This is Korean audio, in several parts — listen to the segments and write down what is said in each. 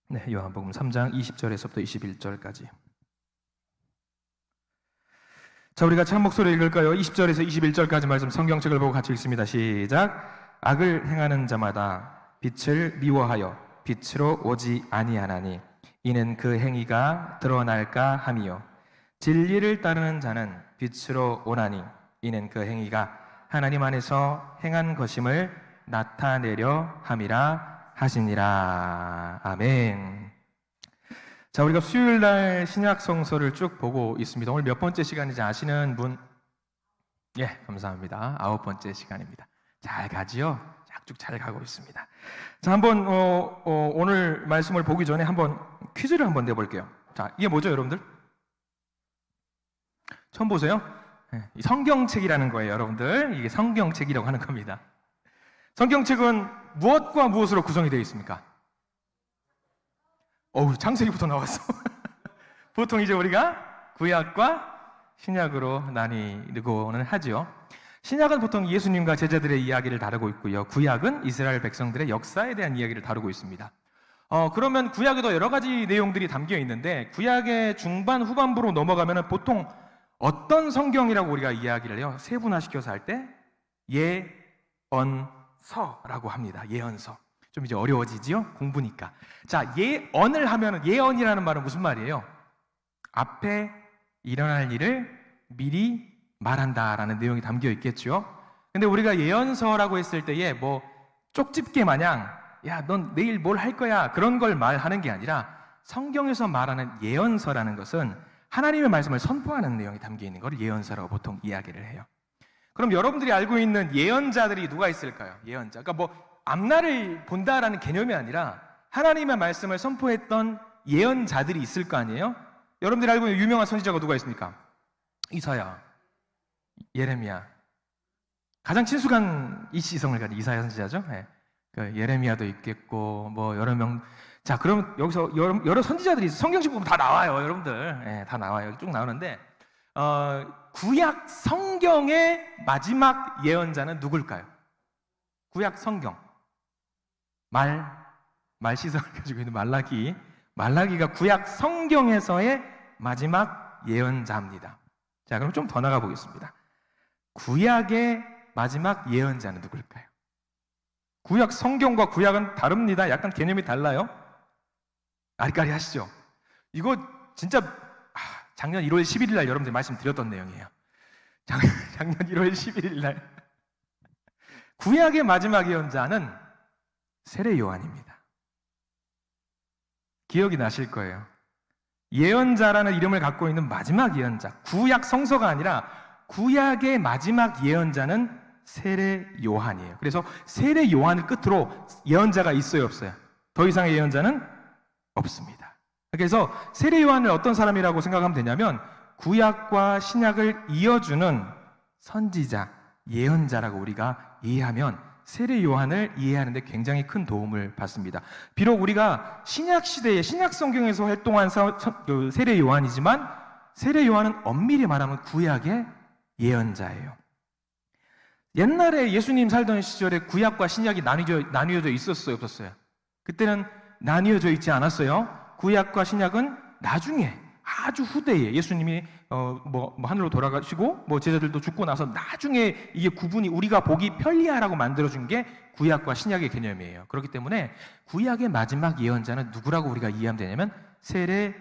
네, 요한복음 3장 20절에서부터 21절까지. 자, 우리가 참 목소리 읽을까요? 20절에서 21절까지 말씀 성경책을 보고 같이 읽습니다. 시작. 악을 행하는 자마다 빛을 미워하여 빛으로 오지 아니하나니 이는 그 행위가 드러날까 함이요 진리를 따르는 자는 빛으로 오나니 이는 그 행위가 하나님 안에서 행한 것임을 나타내려 함이라 하시니라. 아멘. 자, 우리가 수요일날 신약 성서를 쭉 보고 있습니다. 오늘 몇 번째 시간인지 아시는 분? 예, 감사합니다. 9번째 시간입니다. 잘 가지요? 쭉 잘 가고 있습니다. 자, 한번 오늘 말씀을 보기 전에 한번 퀴즈를 한번 내볼게요. 자, 이게 뭐죠, 여러분들? 처음 보세요? 네, 성경책이라는 거예요, 여러분들. 이게 성경책이라고 하는 겁니다. 성경책은 무엇과 무엇으로 구성이 되어 있습니까? 창세기부터 나왔어. 보통 이제 우리가 구약과 신약으로 나뉘고는 하죠. 신약은 보통 예수님과 제자들의 이야기를 다루고 있고요. 구약은 이스라엘 백성들의 역사에 대한 이야기를 다루고 있습니다. 그러면 구약에도 여러 가지 내용들이 담겨 있는데 구약의 중반 후반부로 넘어가면 보통 어떤 성경이라고 우리가 이야기를 해요? 세분화시켜서 할 때 예언서라고 합니다. 예언서. 좀 이제 어려워지지요? 공부니까. 자, 예언을 하면은, 예언이라는 말은 무슨 말이에요? 앞에 일어날 일을 미리 말한다라는 내용이 담겨 있겠죠? 근데 우리가 예언서라고 했을 때에 뭐 쪽집게 마냥 야, 넌 내일 뭘 할 거야 그런 걸 말하는 게 아니라 성경에서 말하는 예언서라는 것은 하나님의 말씀을 선포하는 내용이 담겨 있는 걸 예언서라고 보통 이야기를 해요. 그럼 여러분들이 알고 있는 예언자들이 누가 있을까요? 예언자. 그러니까 뭐 앞날을 본다라는 개념이 아니라 하나님의 말씀을 선포했던 예언자들이 있을 거 아니에요? 여러분들이 알고 있는 유명한 선지자가 누가 있습니까? 이사야, 예레미야. 가장 친숙한 이시성을 가진 이사야 선지자죠. 네. 그 예레미야도 있겠고 뭐 여러 명. 자, 그럼 여기서 여러 선지자들이 성경책 보면 다 나와요, 여러분들. 네, 다 나와요. 쭉 나오는데 구약 성경의 마지막 예언자는 누굴까요? 구약 성경. 말시성을 가지고 있는 말라기가 구약 성경에서의 마지막 예언자입니다. 자, 그럼 좀 더 나가 보겠습니다. 구약의 마지막 예언자는 누굴까요? 구약 성경과 구약은 다릅니다. 약간 개념이 달라요. 아리까리 하시죠? 이거 진짜 작년 1월 11일 날 여러분들 말씀드렸던 내용이에요. 작년 1월 11일 날 구약의 마지막 예언자는 세례 요한입니다. 기억이 나실 거예요. 예언자라는 이름을 갖고 있는 마지막 예언자, 구약 성서가 아니라 구약의 마지막 예언자는 세례 요한이에요. 그래서 세례 요한을 끝으로 예언자가 있어요, 없어요? 더 이상의 예언자는 없습니다. 그래서 세례 요한을 어떤 사람이라고 생각하면 되냐면 구약과 신약을 이어주는 선지자, 예언자라고 우리가 이해하면 세례 요한을 이해하는 데 굉장히 큰 도움을 받습니다. 비록 우리가 신약 시대에 신약 성경에서 활동한 세례 요한이지만 세례 요한은 엄밀히 말하면 구약의 예언자예요. 옛날에 예수님 살던 시절에 구약과 신약이 나뉘어져 있었어요, 없었어요? 그때는 나뉘어져 있지 않았어요. 구약과 신약은 나중에 아주 후대에 예수님이 하늘로 돌아가시고 제자들도 죽고 나서 나중에 이게 구분이 우리가 보기 편리하라고 만들어준 게 구약과 신약의 개념이에요. 그렇기 때문에 구약의 마지막 예언자는 누구라고 우리가 이해하면 되냐면 세례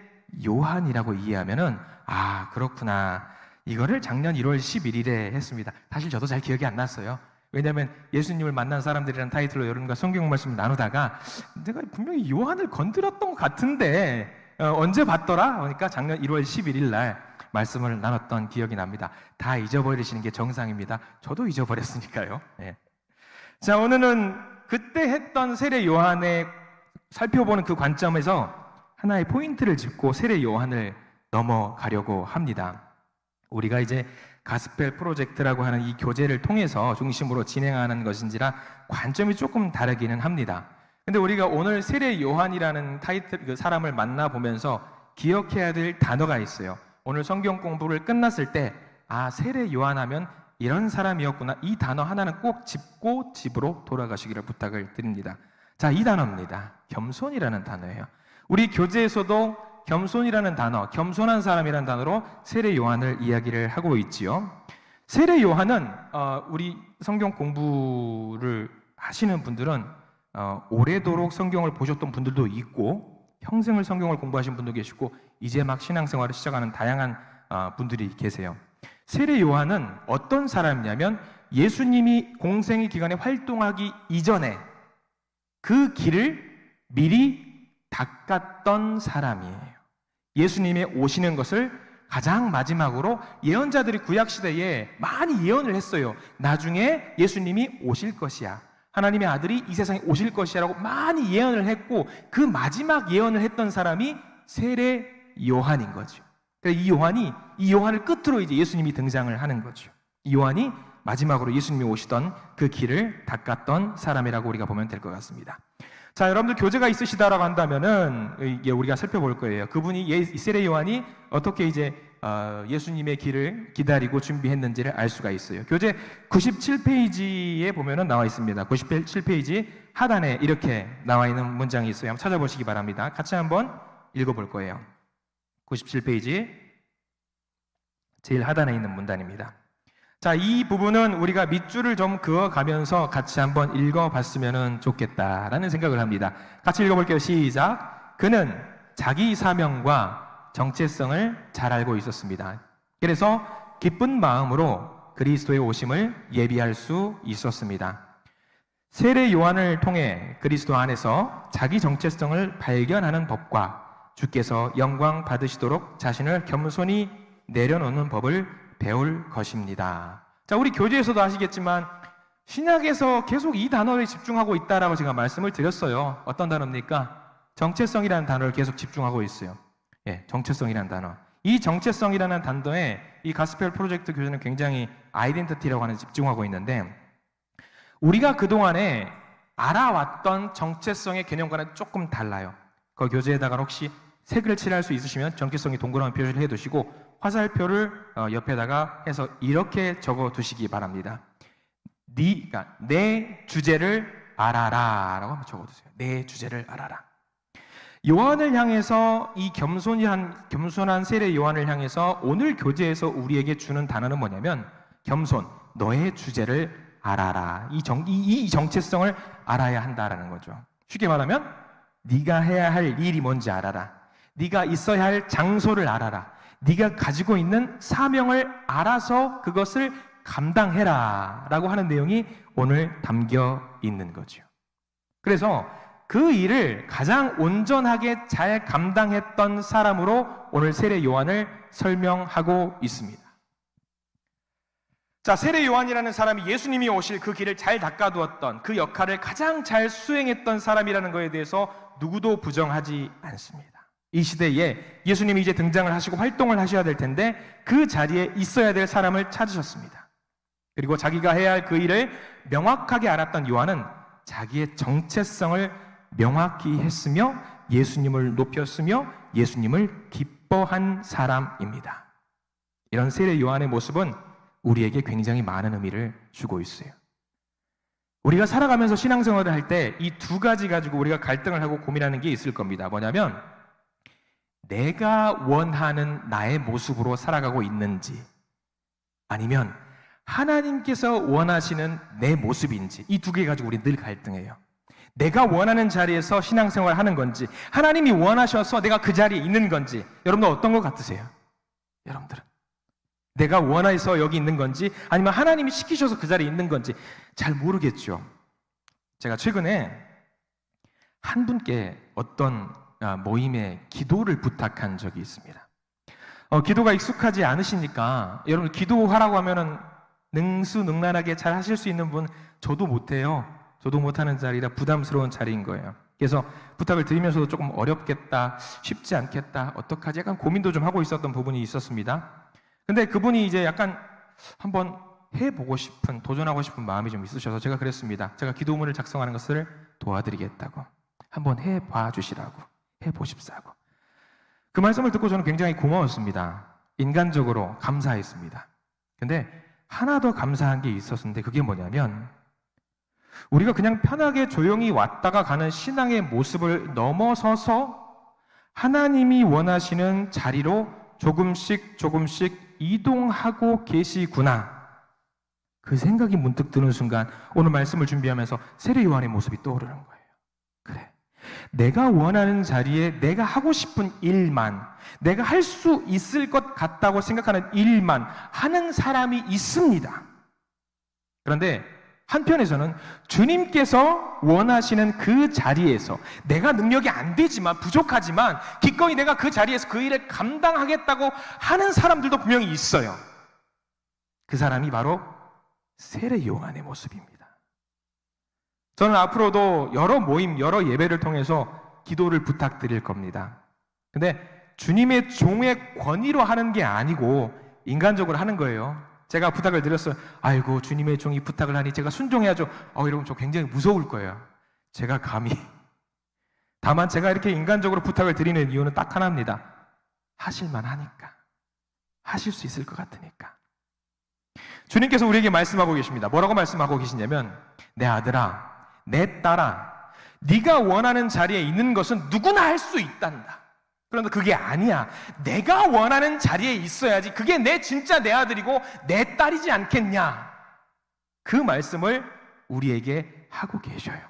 요한이라고 이해하면은 그렇구나. 이거를 작년 1월 11일에 했습니다. 사실 저도 잘 기억이 안 났어요. 왜냐하면 예수님을 만난 사람들이라는 타이틀로 여러분과 성경 말씀을 나누다가 내가 분명히 요한을 건드렸던 것 같은데 언제 봤더라? 그러니까 작년 1월 11일 날 말씀을 나눴던 기억이 납니다. 다 잊어버리시는 게 정상입니다. 저도 잊어버렸으니까요. 네. 자, 오늘은 그때 했던 세례 요한의 살펴보는 그 관점에서 하나의 포인트를 짚고 세례 요한을 넘어가려고 합니다. 우리가 이제 가스펠 프로젝트라고 하는 이 교재를 통해서 중심으로 진행하는 것인지라 관점이 조금 다르기는 합니다. 근데 우리가 오늘 세례 요한이라는 타이틀 그 사람을 만나보면서 기억해야 될 단어가 있어요. 오늘 성경 공부를 끝났을 때 세례 요한 하면 이런 사람이었구나. 이 단어 하나는 꼭 짚고 집으로 돌아가시기를 부탁을 드립니다. 자, 이 단어입니다. 겸손이라는 단어예요. 우리 교재에서도 겸손이라는 단어, 겸손한 사람이라는 단어로 세례 요한을 이야기를 하고 있지요. 세례 요한은 우리 성경 공부를 하시는 분들은 오래도록 성경을 보셨던 분들도 있고 평생을 성경을 공부하신 분도 계시고 이제 막 신앙생활을 시작하는 다양한 분들이 계세요. 세례 요한은 어떤 사람이냐면 예수님이 공생의 기간에 활동하기 이전에 그 길을 미리 닦았던 사람이에요. 예수님의 오시는 것을 가장 마지막으로 예언자들이 구약시대에 많이 예언을 했어요. 나중에 예수님이 오실 것이야. 하나님의 아들이 이 세상에 오실 것이야 라고 많이 예언을 했고 그 마지막 예언을 했던 사람이 세례 요한인 거죠. 그래서 이 요한을 끝으로 이제 예수님이 등장을 하는 거죠. 이 요한이 마지막으로 예수님이 오시던 그 길을 닦았던 사람이라고 우리가 보면 될 것 같습니다. 자, 여러분들 교재가 있으시다라고 한다면은 이게 우리가 살펴볼 거예요. 그분이 세례 요한이 어떻게 이제 예수님의 길을 기다리고 준비했는지를 알 수가 있어요. 교재 97페이지에 보면은 나와 있습니다. 97페이지 하단에 이렇게 나와 있는 문장이 있어요. 한번 찾아보시기 바랍니다. 같이 한번 읽어볼 거예요. 97페이지 제일 하단에 있는 문단입니다. 자, 이 부분은 우리가 밑줄을 좀 그어가면서 같이 한번 읽어봤으면 좋겠다라는 생각을 합니다. 같이 읽어볼게요. 시작. 그는 자기 사명과 정체성을 잘 알고 있었습니다. 그래서 기쁜 마음으로 그리스도의 오심을 예비할 수 있었습니다. 세례 요한을 통해 그리스도 안에서 자기 정체성을 발견하는 법과 주께서 영광 받으시도록 자신을 겸손히 내려놓는 법을 배울 것입니다. 자, 우리 교재에서도 아시겠지만 신약에서 계속 이 단어에 집중하고 있다라고 제가 말씀을 드렸어요. 어떤 단어입니까? 정체성이라는 단어를 계속 집중하고 있어요. 예, 정체성이라는 단어. 이 정체성이라는 단어에 이 가스펠 프로젝트 교재는 굉장히 아이덴티티라고 하는 데 집중하고 있는데 우리가 그동안에 알아왔던 정체성의 개념과는 조금 달라요. 그 교재에다가 혹시 색을 칠할 수 있으시면 정체성이 동그라미 표시를 해두시고 화살표를 옆에다가 해서 이렇게 적어 두시기 바랍니다. 그러니까 내 주제를 알아라 라고 한번 적어두세요. 내 주제를 알아라. 요한을 향해서 이 겸손한 세례 요한을 향해서 오늘 교재에서 우리에게 주는 단어는 뭐냐면 겸손, 너의 주제를 알아라. 이 정체성을 알아야 한다라는 거죠. 쉽게 말하면 네가 해야 할 일이 뭔지 알아라. 네가 있어야 할 장소를 알아라. 네가 가지고 있는 사명을 알아서 그것을 감당해라 라고 하는 내용이 오늘 담겨 있는 거죠. 그래서 그 일을 가장 온전하게 잘 감당했던 사람으로 오늘 세례 요한을 설명하고 있습니다. 자, 세례 요한이라는 사람이 예수님이 오실 그 길을 잘 닦아두었던 그 역할을 가장 잘 수행했던 사람이라는 것에 대해서 누구도 부정하지 않습니다. 이 시대에 예수님이 이제 등장을 하시고 활동을 하셔야 될 텐데 그 자리에 있어야 될 사람을 찾으셨습니다. 그리고 자기가 해야 할 그 일을 명확하게 알았던 요한은 자기의 정체성을 명확히 했으며 예수님을 높였으며 예수님을 기뻐한 사람입니다. 이런 세례 요한의 모습은 우리에게 굉장히 많은 의미를 주고 있어요. 우리가 살아가면서 신앙생활을 할 때 이 두 가지 가지고 우리가 갈등을 하고 고민하는 게 있을 겁니다. 뭐냐면 내가 원하는 나의 모습으로 살아가고 있는지 아니면 하나님께서 원하시는 내 모습인지 이 두 개 가지고 우리 늘 갈등해요. 내가 원하는 자리에서 신앙생활을 하는 건지 하나님이 원하셔서 내가 그 자리에 있는 건지 여러분들 어떤 것 같으세요? 여러분들은 내가 원해서 여기 있는 건지 아니면 하나님이 시키셔서 그 자리에 있는 건지 잘 모르겠죠. 제가 최근에 한 분께 어떤 모임에 기도를 부탁한 적이 있습니다. 기도가 익숙하지 않으시니까 여러분 기도하라고 하면은 능수능란하게 잘 하실 수 있는 분 저도 못해요. 저도 못하는 자리라 부담스러운 자리인 거예요. 그래서 부탁을 드리면서도 조금 어렵겠다, 쉽지 않겠다, 어떡하지? 약간 고민도 좀 하고 있었던 부분이 있었습니다. 근데 그분이 이제 약간 한번 해보고 싶은, 도전하고 싶은 마음이 좀 있으셔서 제가 그랬습니다. 제가 기도문을 작성하는 것을 도와드리겠다고. 한번 해봐 주시라고. 해보십사고. 그 말씀을 듣고 저는 굉장히 고마웠습니다. 인간적으로 감사했습니다. 근데 하나 더 감사한 게 있었는데 그게 뭐냐면 우리가 그냥 편하게 조용히 왔다가 가는 신앙의 모습을 넘어서서 하나님이 원하시는 자리로 조금씩 이동하고 계시구나. 그 생각이 문득 드는 순간 오늘 말씀을 준비하면서 세례 요한의 모습이 떠오르는 거예요. 그래, 내가 원하는 자리에 내가 하고 싶은 일만, 내가 할 수 있을 것 같다고 생각하는 일만 하는 사람이 있습니다. 그런데 한편에서는 주님께서 원하시는 그 자리에서 내가 능력이 안 되지만, 부족하지만 기꺼이 내가 그 자리에서 그 일을 감당하겠다고 하는 사람들도 분명히 있어요. 그 사람이 바로 세례 요한의 모습입니다. 저는 앞으로도 여러 모임, 여러 예배를 통해서 기도를 부탁드릴 겁니다. 근데 주님의 종의 권위로 하는 게 아니고 인간적으로 하는 거예요. 제가 부탁을 드렸어요. 아이고, 주님의 종이 부탁을 하니 제가 순종해야죠. 이러면 저 굉장히 무서울 거예요. 제가 감히. 다만 제가 이렇게 인간적으로 부탁을 드리는 이유는 딱 하나입니다. 하실만 하니까. 하실 수 있을 것 같으니까. 주님께서 우리에게 말씀하고 계십니다. 뭐라고 말씀하고 계시냐면, 내 아들아, 내 딸아, 네가 원하는 자리에 있는 것은 누구나 할 수 있단다. 그런데 그게 아니야. 내가 원하는 자리에 있어야지. 그게 진짜 내 아들이고 내 딸이지 않겠냐. 그 말씀을 우리에게 하고 계셔요.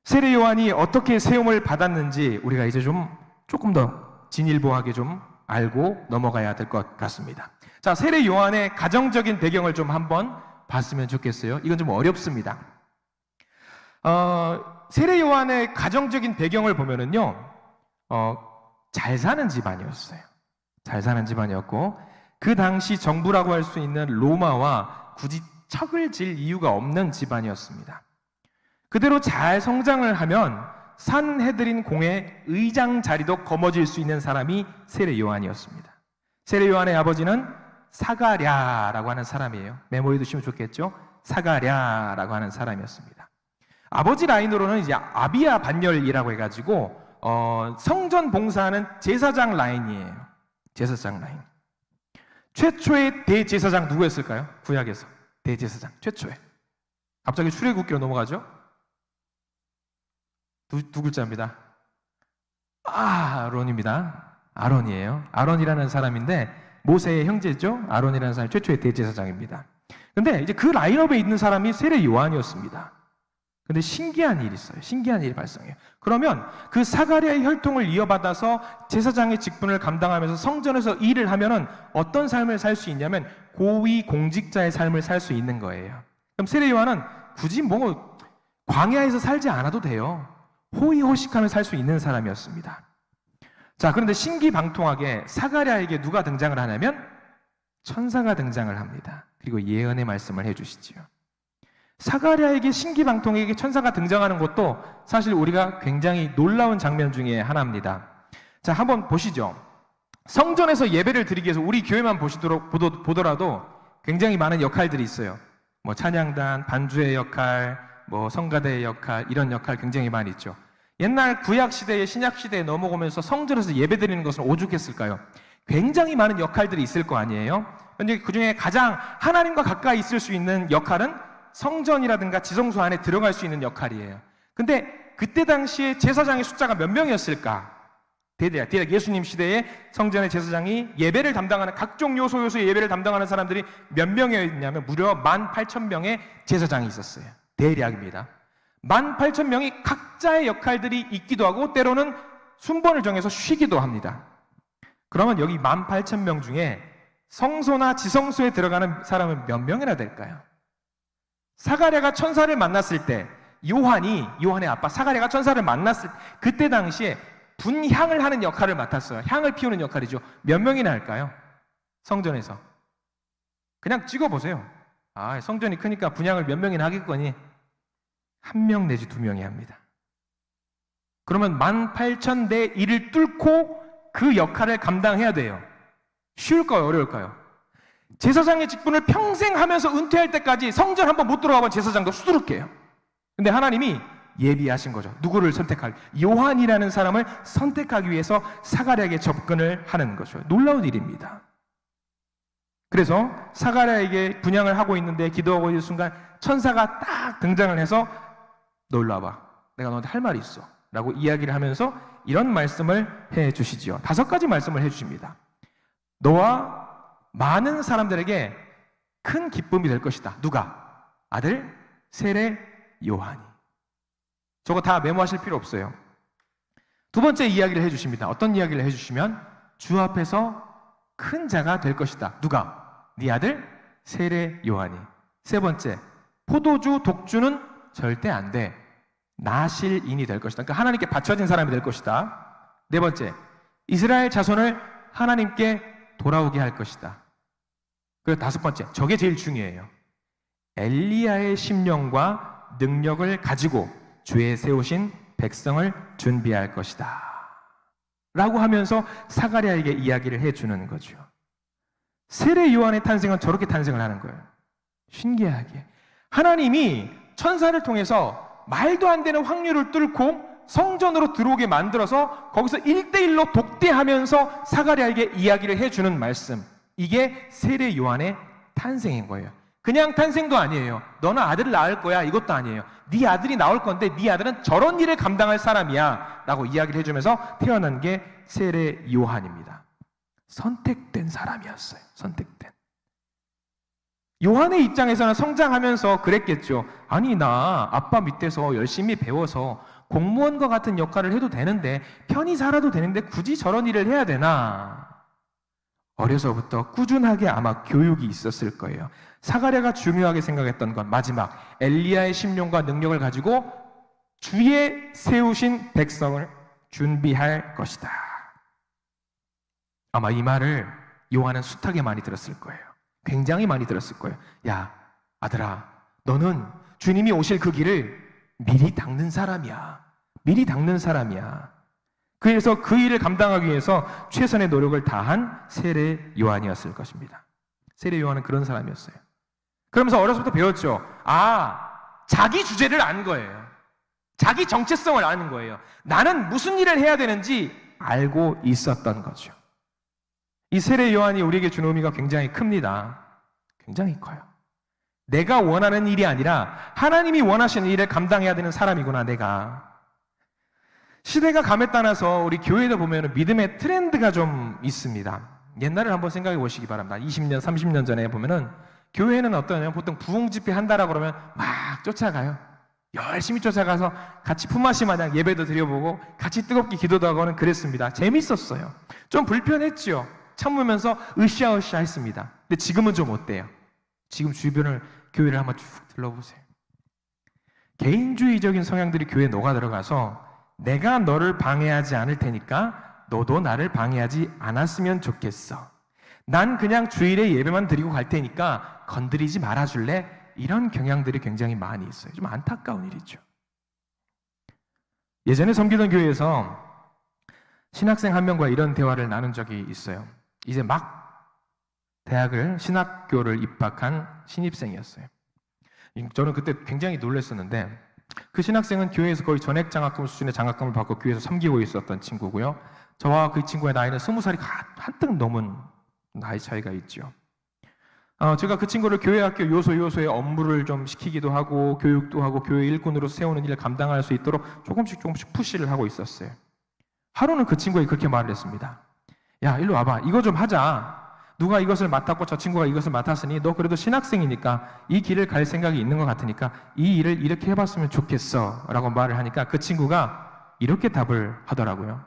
세례 요한이 어떻게 세움을 받았는지 우리가 이제 조금 더 진일보하게 좀 알고 넘어가야 될 것 같습니다. 자, 세례 요한의 가정적인 배경을 좀 한번 봤으면 좋겠어요. 이건 좀 어렵습니다. 세례 요한의 가정적인 배경을 보면은요, 잘 사는 집안이었어요. 잘 사는 집안이었고, 그 당시 정부라고 할 수 있는 로마와 굳이 척을 질 이유가 없는 집안이었습니다. 그대로 잘 성장을 하면 산헤드린 공회 의장 자리도 거머쥘 수 있는 사람이 세례 요한이었습니다. 세례 요한의 아버지는 사가랴라고 하는 사람이에요. 메모해 두시면 좋겠죠? 사가랴라고 하는 사람이었습니다. 아버지 라인으로는 이제 아비야 반열이라고 해가지고 성전 봉사하는 제사장 라인이에요. 제사장 라인. 최초의 대제사장 누구였을까요? 구약에서 대제사장 최초의. 갑자기 출애굽기로 넘어가죠? 두 글자입니다. 아론입니다. 아론이에요. 아론이라는 사람인데 모세의 형제죠. 아론이라는 사람이 최초의 대제사장입니다. 근데 이제 그 라인업에 있는 사람이 세례 요한이었습니다. 근데 신기한 일이 있어요. 신기한 일이 발생해요. 그러면 그 사가랴의 혈통을 이어받아서 제사장의 직분을 감당하면서 성전에서 일을 하면은 어떤 삶을 살 수 있냐면 고위 공직자의 삶을 살 수 있는 거예요. 그럼 세례 요한은 굳이 광야에서 살지 않아도 돼요. 호의호식하며 살 수 있는 사람이었습니다. 자, 그런데 신기방통하게 사가랴에게 누가 등장을 하냐면 천사가 등장을 합니다. 그리고 예언의 말씀을 해주시지요. 사가랴에게 신기방통에게 천사가 등장하는 것도 사실 우리가 굉장히 놀라운 장면 중에 하나입니다. 자, 한번 보시죠. 성전에서 예배를 드리기 위해서 우리 교회만 보더라도 굉장히 많은 역할들이 있어요. 찬양단, 반주의 역할, 성가대의 역할, 이런 역할 굉장히 많이 있죠. 옛날 구약 시대에 신약 시대에 넘어오면서 성전에서 예배 드리는 것은 오죽했을까요? 굉장히 많은 역할들이 있을 거 아니에요? 그런데 그 중에 가장 하나님과 가까이 있을 수 있는 역할은 성전이라든가 지성소 안에 들어갈 수 있는 역할이에요. 근데 그때 당시에 제사장의 숫자가 몇 명이었을까? 대략 예수님 시대에 성전의 제사장이 예배를 담당하는 각종 요소의 예배를 담당하는 사람들이 몇 명이었냐면 무려 18,000명의 제사장이 있었어요. 대략입니다. 18,000명이 각자의 역할들이 있기도 하고 때로는 순번을 정해서 쉬기도 합니다. 그러면 여기 18,000명 중에 성소나 지성소에 들어가는 사람은 몇 명이나 될까요? 사가랴가 천사를 만났을 때 요한의 아빠 사가랴가 천사를 만났을 그때 당시에 분향을 하는 역할을 맡았어요. 향을 피우는 역할이죠. 몇 명이나 할까요? 성전에서. 그냥 찍어보세요. 성전이 크니까 분향을 몇 명이나 하겠거니 1명 내지 2명이 합니다. 그러면 18,000대 1을 뚫고 그 역할을 감당해야 돼요. 쉬울까요? 어려울까요? 제사장의 직분을 평생 하면서 은퇴할 때까지 성전 한번 못 들어가본 제사장도 수두룩해요. 근데 하나님이 예비하신 거죠. 누구를 선택할? 요한이라는 사람을 선택하기 위해서 사가랴에게 접근을 하는 거죠. 놀라운 일입니다. 그래서 사가랴에게 분향을 하고 있는데 기도하고 있는 순간 천사가 딱 등장을 해서 너 일로 와봐. 내가 너한테 할 말이 있어. 라고 이야기를 하면서 이런 말씀을 해 주시지요. 5가지 말씀을 해 주십니다. 너와 많은 사람들에게 큰 기쁨이 될 것이다. 누가? 아들 세례 요한이. 저거 다 메모하실 필요 없어요. 2번째 이야기를 해 주십니다. 어떤 이야기를 해 주시면 주 앞에서 큰 자가 될 것이다. 누가? 네 아들 세례 요한이. 3번째, 포도주 독주는 절대 안 돼. 나실인이 될 것이다. 그러니까 하나님께 바쳐진 사람이 될 것이다. 4번째, 이스라엘 자손을 하나님께 돌아오게 할 것이다. 그리고 5번째, 저게 제일 중요해요. 엘리야의 심령과 능력을 가지고 주에 세우신 백성을 준비할 것이다. 라고 하면서 사가랴에게 이야기를 해주는 거죠. 세례 요한의 탄생은 저렇게 탄생을 하는 거예요. 신기하게. 하나님이 천사를 통해서 말도 안 되는 확률을 뚫고 성전으로 들어오게 만들어서 거기서 1대1로 독대하면서 사가랴에게 이야기를 해주는 말씀. 이게 세례 요한의 탄생인 거예요. 그냥 탄생도 아니에요. 너는 아들을 낳을 거야. 이것도 아니에요. 네 아들이 나올 건데 네 아들은 저런 일을 감당할 사람이야. 라고 이야기를 해주면서 태어난 게 세례 요한입니다. 선택된 사람이었어요. 선택된. 요한의 입장에서는 성장하면서 그랬겠죠. 아니 나 아빠 밑에서 열심히 배워서 공무원과 같은 역할을 해도 되는데 편히 살아도 되는데 굳이 저런 일을 해야 되나? 어려서부터 꾸준하게 아마 교육이 있었을 거예요. 사가랴가 중요하게 생각했던 건 마지막 엘리야의 심령과 능력을 가지고 주에 세우신 백성을 준비할 것이다. 아마 이 말을 요한은 숱하게 많이 들었을 거예요. 굉장히 많이 들었을 거예요. 야, 아들아, 너는 주님이 오실 그 길을 미리 닦는 사람이야. 미리 닦는 사람이야. 그래서 그 일을 감당하기 위해서 최선의 노력을 다한 세례 요한이었을 것입니다. 세례 요한은 그런 사람이었어요. 그러면서 어려서부터 배웠죠. 자기 주제를 아는 거예요. 자기 정체성을 아는 거예요. 나는 무슨 일을 해야 되는지 알고 있었던 거죠. 이 세례 요한이 우리에게 주는 의미가 굉장히 큽니다. 굉장히 커요. 내가 원하는 일이 아니라 하나님이 원하시는 일을 감당해야 되는 사람이구나, 내가. 시대가 감에 따라서 우리 교회도 보면 믿음의 트렌드가 좀 있습니다. 옛날을 한번 생각해 보시기 바랍니다. 20년, 30년 전에 보면은 교회는 어떠냐면 보통 부흥 집회 한다라고 그러면 막 쫓아가요. 열심히 쫓아가서 같이 품앗이 마냥 예배도 드려보고 같이 뜨겁게 기도도 하고는 그랬습니다. 재밌었어요. 좀 불편했죠. 참으면서 으쌰으쌰 했습니다. 근데 지금은 좀 어때요? 지금 주변을 교회를 한번 쭉 둘러보세요. 개인주의적인 성향들이 교회에 녹아 들어가서 내가 너를 방해하지 않을 테니까 너도 나를 방해하지 않았으면 좋겠어. 난 그냥 주일에 예배만 드리고 갈 테니까 건드리지 말아줄래? 이런 경향들이 굉장히 많이 있어요. 좀 안타까운 일이죠. 예전에 섬기던 교회에서 신학생 한 명과 이런 대화를 나눈 적이 있어요. 이제 막 대학을 신학교를 입학한 신입생이었어요. 저는 그때 굉장히 놀랐었는데 그 신학생은 교회에서 거의 전액 장학금 수준의 장학금을 받고 교회에서 섬기고 있었던 친구고요. 저와 그 친구의 나이는 20살이 한뜩 넘은 나이 차이가 있죠. 제가 그 친구를 교회 학교 요소의 업무를 좀 시키기도 하고 교육도 하고 교회 일꾼으로 세우는 일을 감당할 수 있도록 조금씩 푸시를 하고 있었어요. 하루는 그 친구에게 그렇게 말을 했습니다. 야, 일로 와봐. 이거 좀 하자. 누가 이것을 맡았고 저 친구가 이것을 맡았으니 너 그래도 신학생이니까 이 길을 갈 생각이 있는 것 같으니까 이 일을 이렇게 해봤으면 좋겠어 라고 말을 하니까 그 친구가 이렇게 답을 하더라고요.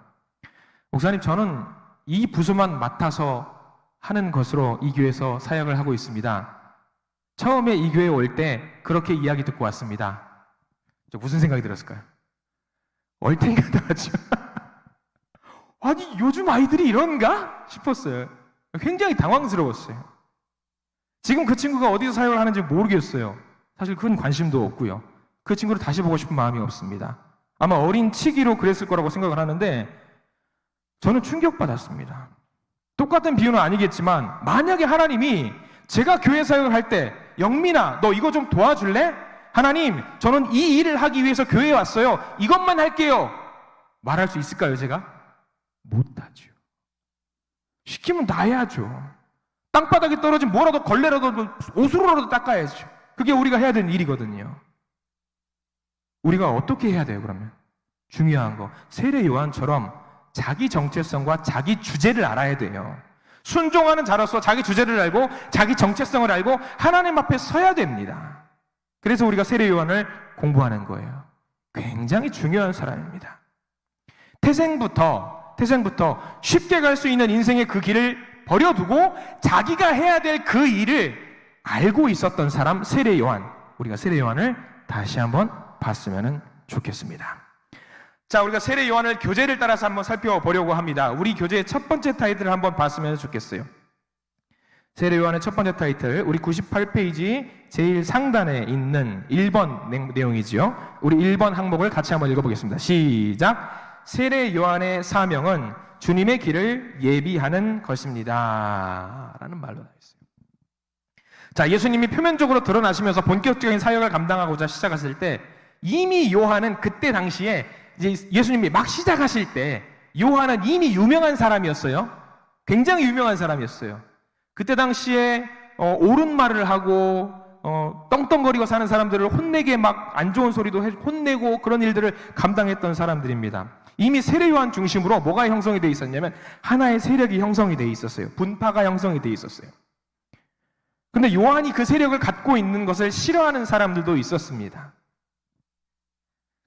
목사님, 저는 이 부서만 맡아서 하는 것으로 이 교회에서 사역을 하고 있습니다. 처음에 이 교회에 올 때 그렇게 이야기 듣고 왔습니다. 무슨 생각이 들었을까요? 얼탱이 같아가지고 아니 요즘 아이들이 이런가 싶었어요. 굉장히 당황스러웠어요. 지금 그 친구가 어디서 사역을 하는지 모르겠어요. 사실 큰 관심도 없고요. 그 친구를 다시 보고 싶은 마음이 없습니다. 아마 어린 치기로 그랬을 거라고 생각을 하는데 저는 충격받았습니다. 똑같은 비유는 아니겠지만 만약에 하나님이 제가 교회 사역을 할 때 영민아 너 이거 좀 도와줄래? 하나님 저는 이 일을 하기 위해서 교회에 왔어요. 이것만 할게요. 말할 수 있을까요 제가? 못하죠. 시키면 다 해야죠. 땅바닥에 떨어진 뭐라도 걸레라도 옷으로라도 닦아야죠. 그게 우리가 해야 되는 일이거든요. 우리가 어떻게 해야 돼요 그러면? 중요한 거, 세례 요한처럼 자기 정체성과 자기 주제를 알아야 돼요. 순종하는 자로서 자기 주제를 알고 자기 정체성을 알고 하나님 앞에 서야 됩니다. 그래서 우리가 세례 요한을 공부하는 거예요. 굉장히 중요한 사람입니다. 태생부터 쉽게 갈 수 있는 인생의 그 길을 버려두고 자기가 해야 될 그 일을 알고 있었던 사람, 세례 요한. 우리가 세례 요한을 다시 한번 봤으면 좋겠습니다. 자, 우리가 세례 요한을 교재를 따라서 한번 살펴보려고 합니다. 우리 교재의 첫 번째 타이틀을 한번 봤으면 좋겠어요. 세례 요한의 첫 번째 타이틀, 우리 98페이지 제일 상단에 있는 1번 내용이지요. 우리 1번 항목을 같이 한번 읽어보겠습니다. 시작! 세례 요한의 사명은 주님의 길을 예비하는 것입니다. 라는 말로 나와 있어요. 자, 예수님이 표면적으로 드러나시면서 본격적인 사역을 감당하고자 시작하실 때 이미 요한은 그때 당시에 이제 예수님이 막 시작하실 때 요한은 이미 유명한 사람이었어요. 굉장히 유명한 사람이었어요. 그때 당시에 옳은 말을 하고 떵떵거리고 사는 사람들을 혼내게 막 안 좋은 소리도 혼내고 그런 일들을 감당했던 사람들입니다. 이미 세례 요한 중심으로 뭐가 형성이 되어 있었냐면 하나의 세력이 형성이 되어 있었어요. 분파가 형성이 되어 있었어요. 근데 요한이 그 세력을 갖고 있는 것을 싫어하는 사람들도 있었습니다.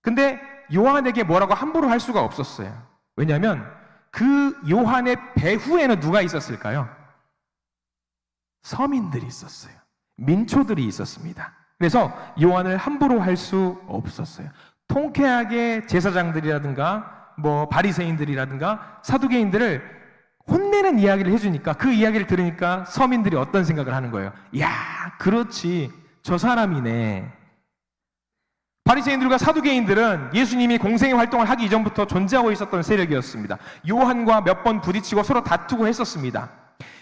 근데 요한에게 뭐라고 함부로 할 수가 없었어요. 왜냐하면 그 요한의 배후에는 누가 있었을까요? 서민들이 있었어요. 민초들이 있었습니다. 그래서 요한을 함부로 할 수 없었어요. 통쾌하게 제사장들이라든가 바리새인들이라든가 사두개인들을 혼내는 이야기를 해주니까 그 이야기를 들으니까 서민들이 어떤 생각을 하는 거예요? 야, 그렇지, 저 사람이네. 바리새인들과 사두개인들은 예수님이 공생의 활동을 하기 이전부터 존재하고 있었던 세력이었습니다. 요한과 몇 번 부딪히고 서로 다투고 했었습니다.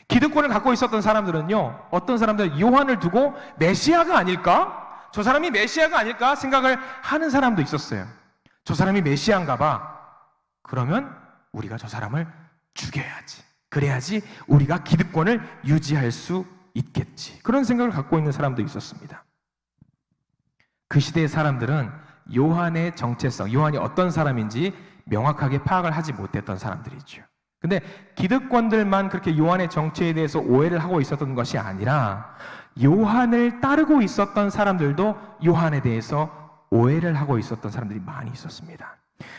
기득권을 갖고 있었던 사람들은요, 어떤 사람들은 요한을 두고 메시아가 아닐까? 저 사람이 메시아가 아닐까? 생각을 하는 사람도 있었어요. 저 사람이 메시아인가 봐. 그러면 우리가 저 사람을 죽여야지. 그래야지 우리가 기득권을 유지할 수 있겠지. 그런 생각을 갖고 있는 사람도 있었습니다. 그 시대의 사람들은 요한의 정체성, 요한이 어떤 사람인지 명확하게 파악을 하지 못했던 사람들이죠. 근데 기득권들만 그렇게 요한의 정체에 대해서 오해를 하고 있었던 것이 아니라 요한을 따르고 있었던 사람들도 요한에 대해서 오해를 하고 있었던 사람들이 많이 있었습니다.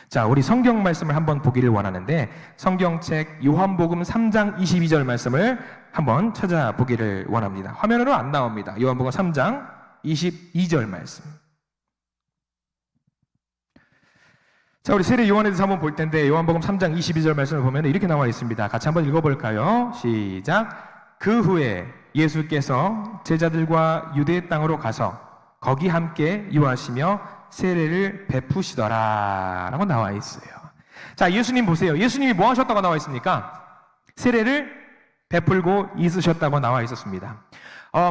자, 우리 성경 말씀을 한번 보기를 원하는데 성경책 요한복음 3장 22절 말씀을 한번 찾아보기를 원합니다. 화면으로 안 나옵니다. 요한복음 3장 22절 말씀. 자, 우리 세례 요한에 대해서 한번 볼 텐데 요한복음 3장 22절 말씀을 보면 이렇게 나와 있습니다. 같이 한번 읽어볼까요? 시작! 그 후에 예수께서 제자들과 유대 땅으로 가서 거기 함께 유하시며 세례를 베푸시더라 라고 나와 있어요. 자, 예수님 보세요. 예수님이 뭐 하셨다고 나와 있습니까? 세례를 베풀고 있으셨다고 나와 있었습니다.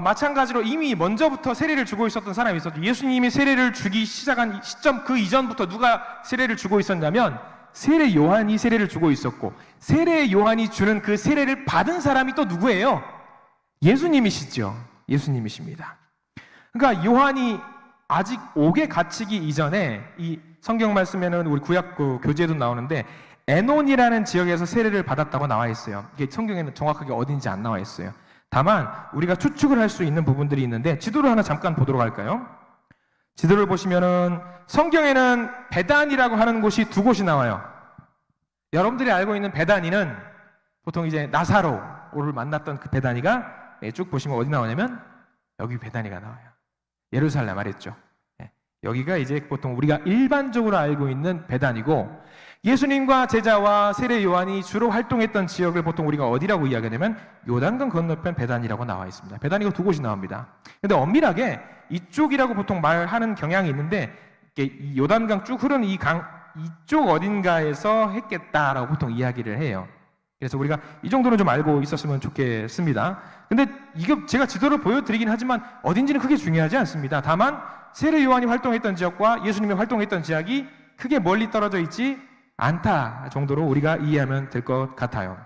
마찬가지로 이미 먼저부터 세례를 주고 있었던 사람이 있었죠. 예수님이 세례를 주기 시작한 시점 그 이전부터 누가 세례를 주고 있었냐면 세례 요한이 세례를 주고 있었고 세례 요한이 주는 그 세례를 받은 사람이 또 누구예요? 예수님이시죠. 예수님이십니다. 그러니까 요한이 아직 옥에 갇히기 이전에 이 성경 말씀에는 우리 구약 교재에도 나오는데 에논이라는 지역에서 세례를 받았다고 나와 있어요. 이게 성경에는 정확하게 어딘지 안 나와 있어요. 다만 우리가 추측을 할 수 있는 부분들이 있는데 지도를 하나 잠깐 보도록 할까요? 지도를 보시면은 성경에는 베단이라고 하는 곳이 두 곳이 나와요. 여러분들이 알고 있는 베다니는 보통 이제 나사로를 만났던 그 베다니가 쭉 보시면 어디 나오냐면 여기 베다니가 나와요. 예루살렘 아랬죠. 여기가 이제 보통 우리가 일반적으로 알고 있는 베단이고 예수님과 제자와 세례 요한이 주로 활동했던 지역을 보통 우리가 어디라고 이야기하냐면 요단강 건너편 베단이라고 나와 있습니다. 베단이가 두 곳이 나옵니다. 근데 엄밀하게 이쪽이라고 보통 말하는 경향이 있는데 이 요단강 쭉 흐르는 이 강 이쪽 어딘가에서 했겠다라고 보통 이야기를 해요. 그래서 우리가 이 정도는 좀 알고 있었으면 좋겠습니다. 근데 이거 제가 지도를 보여드리긴 하지만 어딘지는 크게 중요하지 않습니다. 다만 세례 요한이 활동했던 지역과 예수님이 활동했던 지역이 크게 멀리 떨어져 있지 않다 정도로 우리가 이해하면 될 것 같아요.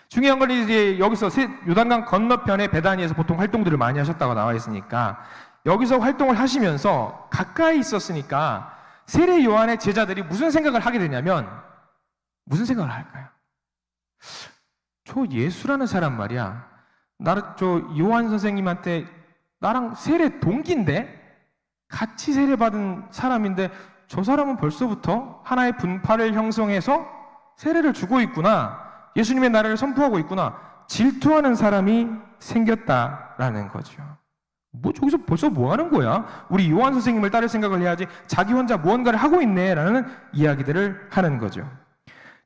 중요한 건 이제 여기서 요단강 건너편의 베다니에서 보통 활동들을 많이 하셨다고 나와 있으니까 여기서 활동을 하시면서 가까이 있었으니까 세례 요한의 제자들이 무슨 생각을 하게 되냐면, 무슨 생각을 할까요? 저 예수라는 사람 말이야, 저 요한 선생님한테 나랑 세례 동기인데, 같이 세례받은 사람인데 저 사람은 벌써부터 하나의 분파를 형성해서 세례를 주고 있구나, 예수님의 나라를 선포하고 있구나, 질투하는 사람이 생겼다라는 거죠. 저기서 벌써 뭐 하는 거야? 우리 요한 선생님을 따를 생각을 해야지, 자기 혼자 무언가를 하고 있네라는 이야기들을 하는 거죠.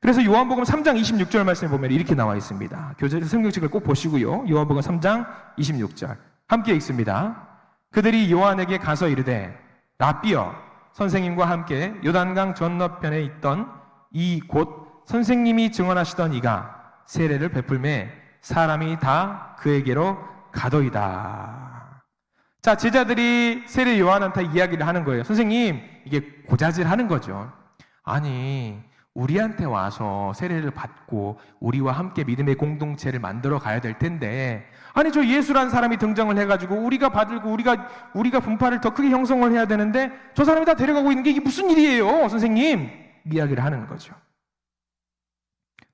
그래서 요한복음 3장 26절 말씀을 보면 이렇게 나와 있습니다. 교재 성경책을 꼭 보시고요. 요한복음 3장 26절 함께 읽습니다. 그들이 요한에게 가서 이르되, 라삐여, 선생님과 함께 요단강 건너편에 있던 이 곧 선생님이 증언하시던 이가 세례를 베풀매 사람이 다 그에게로 가더이다. 자, 제자들이 세례 요한한테 이야기를 하는 거예요. 선생님, 이게 고자질 하는 거죠. 아니, 우리한테 와서 세례를 받고 우리와 함께 믿음의 공동체를 만들어 가야 될 텐데, 아니 저 예수라는 사람이 등장을 해가지고 우리가 받들고 우리가 분파를 더 크게 형성을 해야 되는데 저 사람이 다 데려가고 있는 게 이게 무슨 일이에요, 선생님? 이야기를 하는 거죠.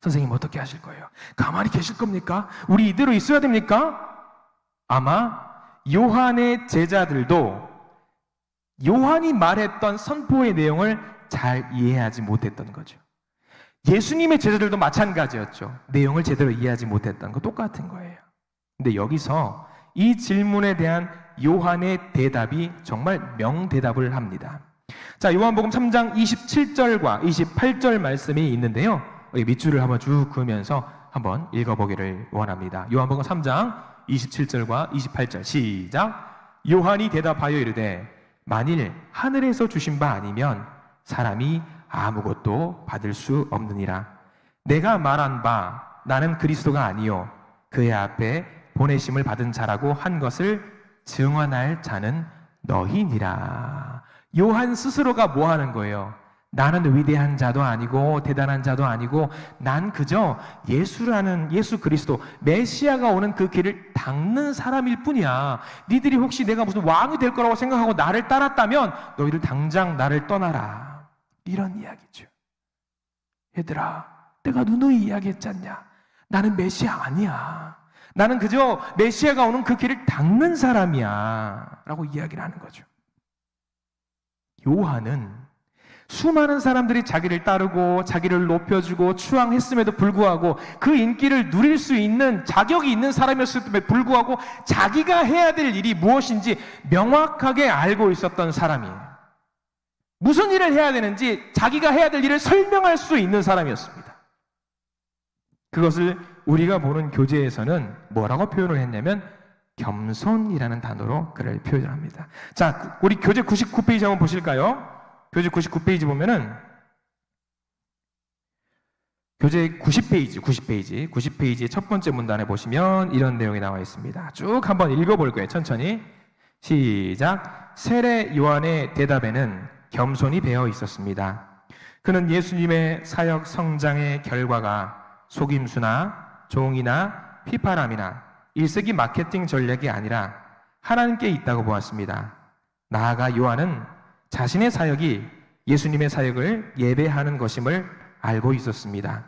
선생님 어떻게 하실 거예요? 가만히 계실 겁니까? 우리 이대로 있어야 됩니까? 아마 요한의 제자들도 요한이 말했던 선포의 내용을 잘 이해하지 못했던 거죠. 예수님의 제자들도 마찬가지였죠. 내용을 제대로 이해하지 못했던 거 똑같은 거예요. 근데 여기서 이 질문에 대한 요한의 대답이 정말 명대답을 합니다. 자, 요한복음 3장 27절과 28절 말씀이 있는데요. 밑줄을 한번 쭉 그으면서 한번 읽어보기를 원합니다. 요한복음 3장 27절과 28절 시작. 요한이 대답하여 이르되, 만일 하늘에서 주신 바 아니면 사람이 아무것도 받을 수 없느니라. 내가 말한 바 나는 그리스도가 아니요 그의 앞에 보내심을 받은 자라고 한 것을 증언할 자는 너희니라. 요한 스스로가 뭐 하는 거예요? 나는 위대한 자도 아니고 대단한 자도 아니고 난 그저 예수 그리스도 메시아가 오는 그 길을 닦는 사람일 뿐이야. 니들이 혹시 내가 무슨 왕이 될 거라고 생각하고 나를 따랐다면 너희들 당장 나를 떠나라. 이런 이야기죠. 얘들아, 내가 누누이 이야기했지 않냐? 나는 메시아 아니야. 나는 그저 메시아가 오는 그 길을 닦는 사람이야 라고 이야기를 하는 거죠. 요한은 수많은 사람들이 자기를 따르고 자기를 높여주고 추앙했음에도 불구하고 그 인기를 누릴 수 있는 자격이 있는 사람이었음에도 불구하고 자기가 해야 될 일이 무엇인지 명확하게 알고 있었던 사람이에요. 무슨 일을 해야 되는지 자기가 해야 될 일을 설명할 수 있는 사람이었습니다. 그것을 우리가 보는 교재에서는 뭐라고 표현을 했냐면 겸손이라는 단어로 그를 표현합니다. 자, 우리 교재 99페이지 한번 보실까요? 교재 99페이지 보면은 교재 90페이지 첫 번째 문단에 보시면 이런 내용이 나와 있습니다. 쭉 한번 읽어볼 거예요. 천천히 시작. 세례 요한의 대답에는 겸손이 배어 있었습니다. 그는 예수님의 사역 성장의 결과가 속임수나 종이나 휘파람이나 일색이 마케팅 전략이 아니라 하나님께 있다고 보았습니다. 나아가 요한은 자신의 사역이 예수님의 사역을 예배하는 것임을 알고 있었습니다.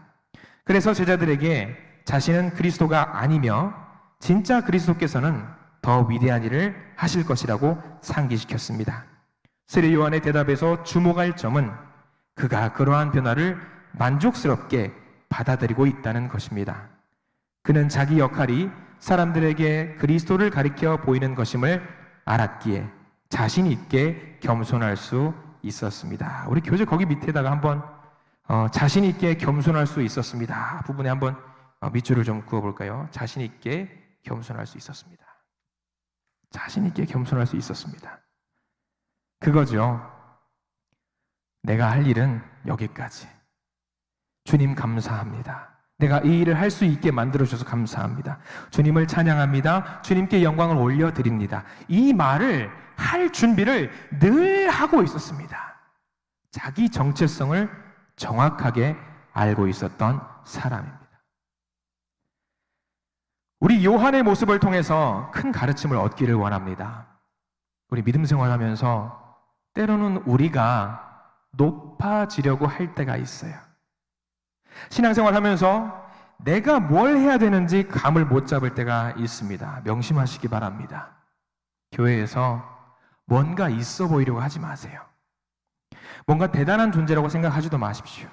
그래서 제자들에게 자신은 그리스도가 아니며 진짜 그리스도께서는 더 위대한 일을 하실 것이라고 상기시켰습니다. 세례 요한의 대답에서 주목할 점은 그가 그러한 변화를 만족스럽게 받아들이고 있다는 것입니다. 그는 자기 역할이 사람들에게 그리스도를 가리켜 보이는 것임을 알았기에 자신 있게 겸손할 수 있었습니다. 우리 교재 거기 밑에다가 한번 자신 있게 겸손할 수 있었습니다 부분에 한번 밑줄을 좀 그어볼까요? 자신 있게 겸손할 수 있었습니다. 자신 있게 겸손할 수 있었습니다. 그거죠. 내가 할 일은 여기까지. 주님 감사합니다. 내가 이 일을 할 수 있게 만들어주셔서 감사합니다. 주님을 찬양합니다. 주님께 영광을 올려드립니다. 이 말을 할 준비를 늘 하고 있었습니다. 자기 정체성을 정확하게 알고 있었던 사람입니다. 우리 요한의 모습을 통해서 큰 가르침을 얻기를 원합니다. 우리 믿음 생활하면서 때로는 우리가 높아지려고 할 때가 있어요. 신앙생활 하면서 내가 뭘 해야 되는지 감을 못 잡을 때가 있습니다. 명심하시기 바랍니다. 교회에서 뭔가 있어 보이려고 하지 마세요. 뭔가 대단한 존재라고 생각하지도 마십시오.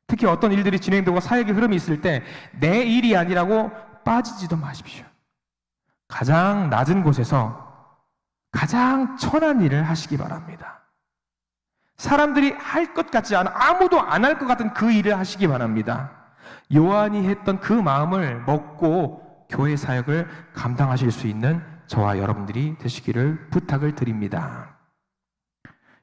특히 어떤 일들이 진행되고 사역의 흐름이 있을 때 내 일이 아니라고 빠지지도 마십시오. 가장 낮은 곳에서 가장 천한 일을 하시기 바랍니다. 사람들이 할 것 같지 않아 아무도 안 할 것 같은 그 일을 하시기 바랍니다. 요한이 했던 그 마음을 먹고 교회 사역을 감당하실 수 있는 저와 여러분들이 되시기를 부탁을 드립니다.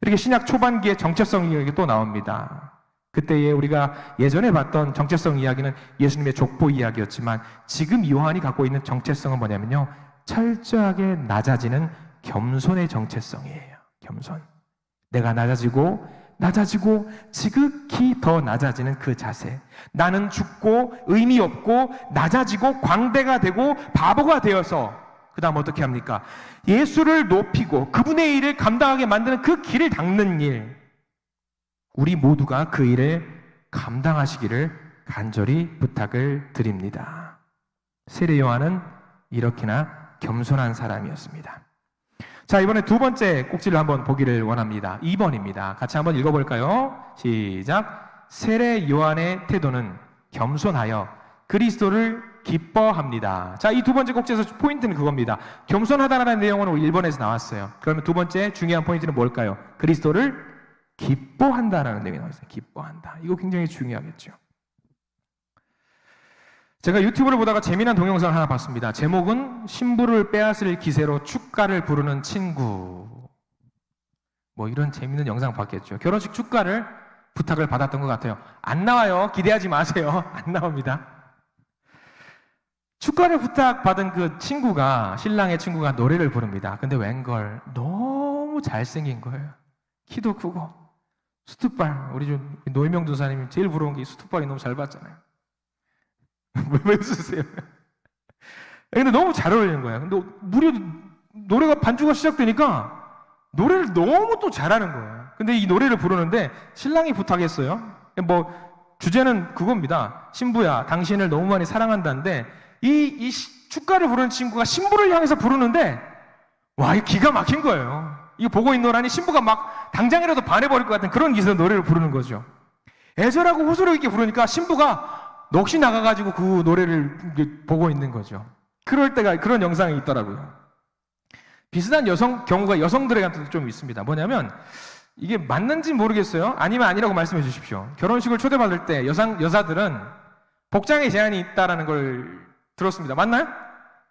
이렇게 신약 초반기에 정체성 이야기가 또 나옵니다. 그때에 우리가 예전에 봤던 정체성 이야기는 예수님의 족보 이야기였지만 지금 요한이 갖고 있는 정체성은 뭐냐면요, 철저하게 낮아지는 겸손의 정체성이에요. 겸손. 내가 낮아지고 지극히 더 낮아지는 그 자세. 나는 죽고 의미 없고 낮아지고 광대가 되고 바보가 되어서 그 다음 어떻게 합니까? 예수를 높이고 그분의 일을 감당하게 만드는 그 길을 닦는 일. 우리 모두가 그 일을 감당하시기를 간절히 부탁을 드립니다. 세례 요한은 이렇게나 겸손한 사람이었습니다. 자, 이번에 두 번째 꼭지를 한번 보기를 원합니다. 2번입니다. 같이 한번 읽어볼까요? 시작. 세례 요한의 태도는 겸손하여 그리스도를 기뻐합니다. 자, 이 두 번째 꼭지에서 포인트는 그겁니다. 겸손하다라는 내용은 1번에서 나왔어요. 그러면 두 번째 중요한 포인트는 뭘까요? 그리스도를 기뻐한다라는 내용이 나왔어요. 기뻐한다. 이거 굉장히 중요하겠죠. 제가 유튜브를 보다가 재미난 동영상을 하나 봤습니다. 제목은 신부를 빼앗을 기세로 축가를 부르는 친구. 뭐 이런 재미있는 영상 봤겠죠. 결혼식 축가를 부탁을 받았던 것 같아요. 안 나와요. 기대하지 마세요. 안 나옵니다. 축가를 부탁받은 그 친구가, 신랑의 친구가 노래를 부릅니다. 근데 웬걸 너무 잘생긴 거예요. 키도 크고 수트발, 우리 좀 노희명 도사님이 제일 부러운 게 수트발이 너무 잘 봤잖아요. 왜 웃으세요? 근데 너무 잘 어울리는 거야. 근데 무려 노래가 반주가 시작되니까 노래를 너무 또 잘하는 거예요. 근데 이 노래를 부르는데 신랑이 부탁했어요. 뭐 주제는 그겁니다. 신부야, 당신을 너무 많이 사랑한다는데 이 축가를 부르는 친구가 신부를 향해서 부르는데 와, 이 기가 막힌 거예요. 이거 보고 있노라니 신부가 막 당장이라도 반해버릴 것 같은 그런 기세로 노래를 부르는 거죠. 애절하고 호소력 있게 부르니까 신부가 넋이 나가가지고 그 노래를 보고 있는 거죠. 그럴 때가, 그런 영상이 있더라고요. 비슷한 경우가 여성들한테도 좀 있습니다. 뭐냐면 이게 맞는지 모르겠어요. 아니면 아니라고 말씀해 주십시오. 결혼식을 초대받을 때 여자들은 복장에 제한이 있다라는 걸 들었습니다. 맞나요?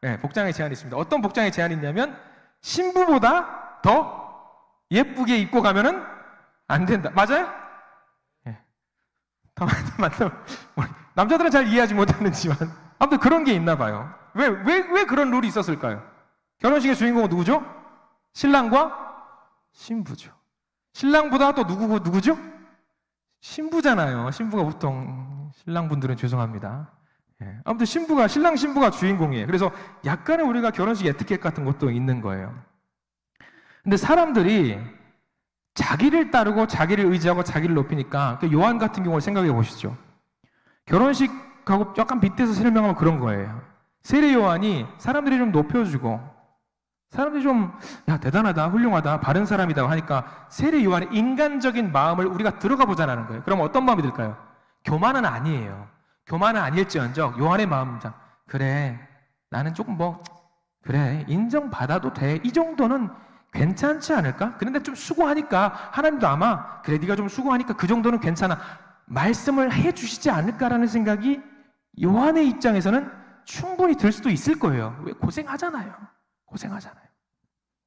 네, 복장에 제한이 있습니다. 어떤 복장에 제한이 있냐면 신부보다 더 예쁘게 입고 가면은 안 된다. 맞아요? 예. 맞다. 남자들은 잘 이해하지 못하는지만 아무튼 그런 게 있나 봐요. 왜 그런 룰이 있었을까요? 결혼식의 주인공은 누구죠? 신랑과 신부죠. 신랑보다 또 누구죠? 신부잖아요. 신부가 보통 신랑분들은 죄송합니다. 예. 아무튼 신랑 신부가 주인공이에요. 그래서 약간의 우리가 결혼식 에티켓 같은 것도 있는 거예요. 근데 사람들이 자기를 따르고 자기를 의지하고 자기를 높이니까 요한 같은 경우를 생각해 보시죠. 결혼식하고 약간 빗대서 설명하면 그런 거예요. 세례 요한이 사람들이 좀 높여주고 사람들이 좀 야, 대단하다, 훌륭하다, 바른 사람이다 하니까 세례 요한의 인간적인 마음을 우리가 들어가 보자라는 거예요. 그럼 어떤 마음이 들까요? 교만은 아니에요. 교만은 아닐지언정 요한의 마음은 그래, 나는 조금 그래, 인정받아도 돼. 이 정도는 괜찮지 않을까? 그런데 좀 수고하니까 하나님도 아마 그래, 네가 좀 수고하니까 그 정도는 괜찮아 말씀을 해주시지 않을까라는 생각이 요한의 입장에서는 충분히 들 수도 있을 거예요. 왜? 고생하잖아요.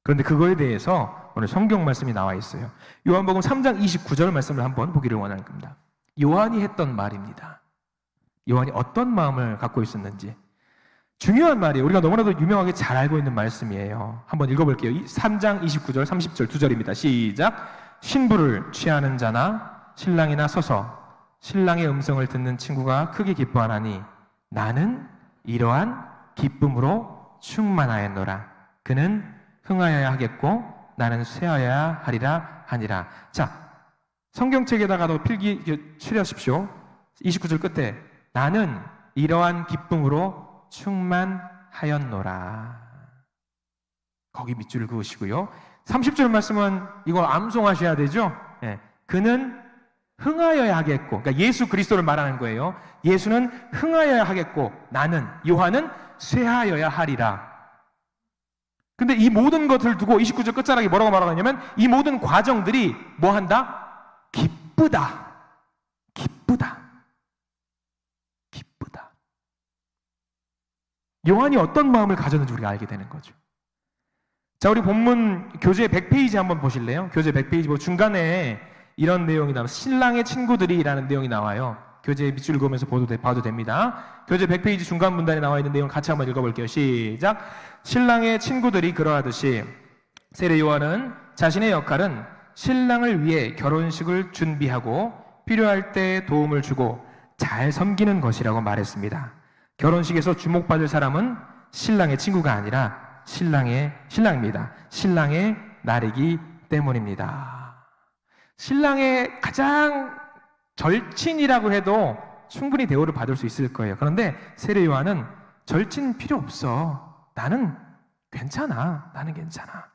그런데 그거에 대해서 오늘 성경 말씀이 나와 있어요. 요한복음 3장 29절 말씀을 한번 보기를 원하는 겁니다. 요한이 했던 말입니다. 요한이 어떤 마음을 갖고 있었는지 중요한 말이에요. 우리가 너무나도 유명하게 잘 알고 있는 말씀이에요. 한번 읽어볼게요. 3장 29절, 30절 두 절입니다. 시작. 신부를 취하는 자나 신랑이나 서서 신랑의 음성을 듣는 친구가 크게 기뻐하나니 나는 이러한 기쁨으로 충만하였노라. 그는 흥하여야 하겠고 나는 쇠하여야 하리라 하니라. 자, 성경책에다가도 필기 칠하십시오. 29절 끝에 나는 이러한 기쁨으로 충만하였노라. 거기 밑줄을 그으시고요. 30절 말씀은 이거 암송하셔야 되죠. 예. 그는 흥하여야 하겠고, 그러니까 예수 그리스도를 말하는 거예요. 예수는 흥하여야 하겠고 나는, 요한은 쇠하여야 하리라. 근데 이 모든 것을 두고 29절 끝자락에 뭐라고 말하냐면 이 모든 과정들이 뭐 한다? 기쁘다. 기쁘다. 기쁘다. 요한이 어떤 마음을 가졌는지 우리가 알게 되는 거죠. 자, 우리 본문 교재 100페이지 한번 보실래요? 교재 100페이지 중간에 이런 내용이 나와요. 신랑의 친구들이라는 내용이 나와요. 교재 밑줄 그으면서 봐도 됩니다. 교재 100페이지 중간 문단에 나와 있는 내용 같이 한번 읽어볼게요. 시작. 신랑의 친구들이 그러하듯이 세례 요한은 자신의 역할은 신랑을 위해 결혼식을 준비하고 필요할 때 도움을 주고 잘 섬기는 것이라고 말했습니다. 결혼식에서 주목받을 사람은 신랑의 친구가 아니라 신랑입니다. 신랑의 날이기 때문입니다. 신랑의 가장 절친이라고 해도 충분히 대우를 받을 수 있을 거예요. 그런데 세례 요한은 절친 필요 없어. 나는 괜찮아. 나는 괜찮아.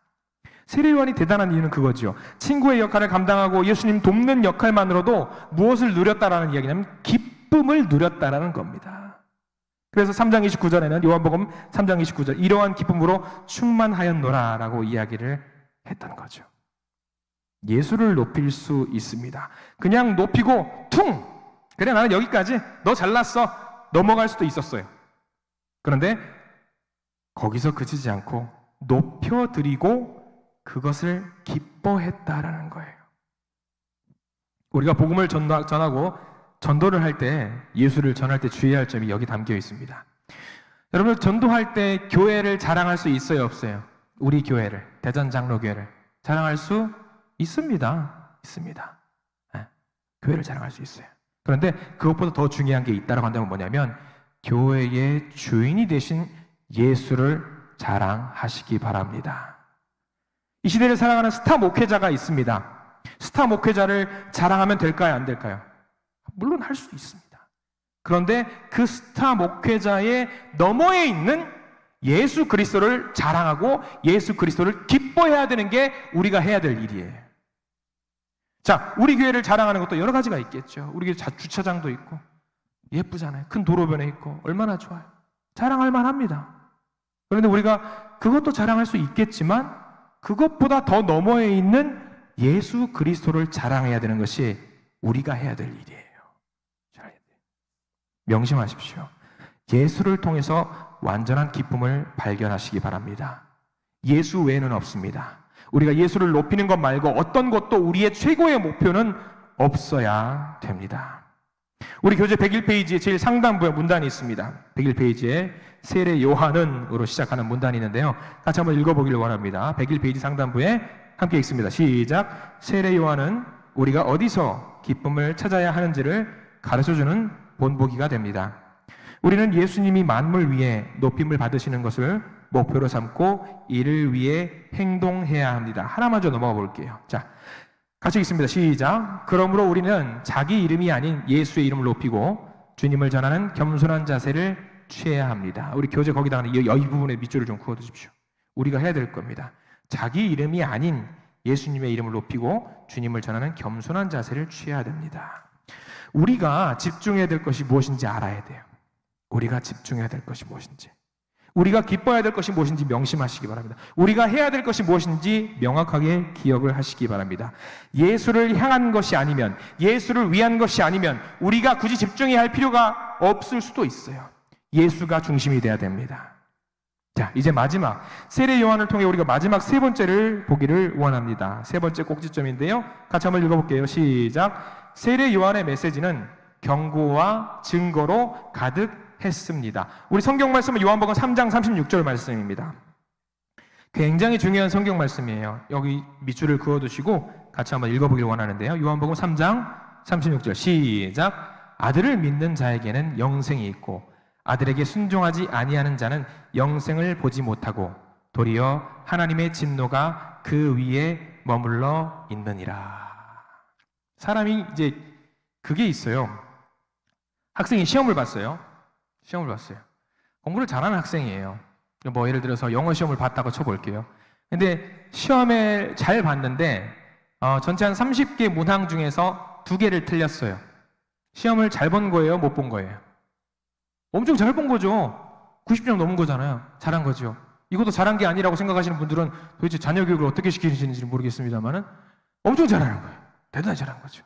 세례 요한이 대단한 이유는 그거죠. 친구의 역할을 감당하고 예수님 돕는 역할만으로도 무엇을 누렸다라는 이야기냐면 기쁨을 누렸다라는 겁니다. 그래서 3장 29절에는 요한복음 3장 29절 이러한 기쁨으로 충만하였노라라고 이야기를 했던 거죠. 예수를 높일 수 있습니다. 그냥 높이고 퉁! 그래 나는 여기까지 너 잘났어 넘어갈 수도 있었어요. 그런데 거기서 그치지 않고 높여드리고 그것을 기뻐했다라는 거예요. 우리가 복음을 전하고 전도를 할 때 예수를 전할 때 주의해야 할 점이 여기 담겨 있습니다. 여러분 전도할 때 교회를 자랑할 수 있어요 없어요? 우리 교회를 대전장로교회를 자랑할 수 있습니다. 네, 교회를 자랑할 수 있어요. 그런데 그것보다 더 중요한 게 있다고 한다면 뭐냐면 교회의 주인이 되신 예수를 자랑하시기 바랍니다. 이 시대를 살아가는 스타 목회자가 있습니다. 스타 목회자를 자랑하면 될까요? 안 될까요? 물론 할 수 있습니다. 그런데 그 스타 목회자의 너머에 있는 예수 그리스도를 자랑하고 예수 그리스도를 기뻐해야 되는 게 우리가 해야 될 일이에요. 자, 우리 교회를 자랑하는 것도 여러 가지가 있겠죠. 우리 교회 주차장도 있고 예쁘잖아요. 큰 도로변에 있고 얼마나 좋아요. 자랑할 만합니다. 그런데 우리가 그것도 자랑할 수 있겠지만 그것보다 더 너머에 있는 예수 그리스도를 자랑해야 되는 것이 우리가 해야 될 일이에요. 명심하십시오. 예수를 통해서 완전한 기쁨을 발견하시기 바랍니다. 예수 외에는 없습니다. 우리가 예수를 높이는 것 말고 어떤 것도 우리의 최고의 목표는 없어야 됩니다. 우리 교재 101페이지에 제일 상단부에 문단이 있습니다. 101페이지에 세례 요한은으로 시작하는 문단이 있는데요. 같이 한번 읽어보기를 원합니다. 101페이지 상단부에 함께 읽습니다. 시작. 세례 요한은 우리가 어디서 기쁨을 찾아야 하는지를 가르쳐주는 본보기가 됩니다. 우리는 예수님이 만물 위에 높임을 받으시는 것을 목표로 삼고 이를 위해 행동해야 합니다. 하나만 더 넘어가 볼게요. 자, 같이 읽습니다. 시작. 그러므로 우리는 자기 이름이 아닌 예수의 이름을 높이고 주님을 전하는 겸손한 자세를 취해야 합니다. 우리 교재 거기다가 이 부분에 밑줄을 좀 그어두십시오. 우리가 해야 될 겁니다. 자기 이름이 아닌 예수님의 이름을 높이고 주님을 전하는 겸손한 자세를 취해야 됩니다. 우리가 집중해야 될 것이 무엇인지 알아야 돼요. 우리가 집중해야 될 것이 무엇인지, 우리가 기뻐해야 될 것이 무엇인지 명심하시기 바랍니다. 우리가 해야 될 것이 무엇인지 명확하게 기억을 하시기 바랍니다. 예수를 향한 것이 아니면, 예수를 위한 것이 아니면 우리가 굳이 집중해야 할 필요가 없을 수도 있어요. 예수가 중심이 돼야 됩니다. 자, 이제 마지막 세례 요한을 통해 우리가 마지막 세 번째를 보기를 원합니다. 세 번째 꼭지점인데요. 같이 한번 읽어볼게요. 시작. 세례 요한의 메시지는 경고와 증거로 가득했습니다. 우리 성경 말씀은 요한복음 3장 36절 말씀입니다. 굉장히 중요한 성경 말씀이에요. 여기 밑줄을 그어두시고 같이 한번 읽어보기를 원하는데요. 요한복음 3장 36절 시작. 아들을 믿는 자에게는 영생이 있고 아들에게 순종하지 아니하는 자는 영생을 보지 못하고 도리어 하나님의 진노가 그 위에 머물러 있느니라. 사람이 이제 그게 있어요. 학생이 시험을 봤어요. 공부를 잘하는 학생이에요. 뭐 예를 들어서 영어 시험을 봤다고 쳐볼게요. 근데 시험을 잘 봤는데 전체 한 30개 문항 중에서 2개를 틀렸어요. 시험을 잘 본 거예요? 못 본 거예요? 엄청 잘 본 거죠. 90점 넘은 거잖아요. 잘한 거죠. 이것도 잘한 게 아니라고 생각하시는 분들은 도대체 자녀 교육을 어떻게 시키시는지 모르겠습니다만은 엄청 잘하는 거예요. 대단히 잘한 거죠.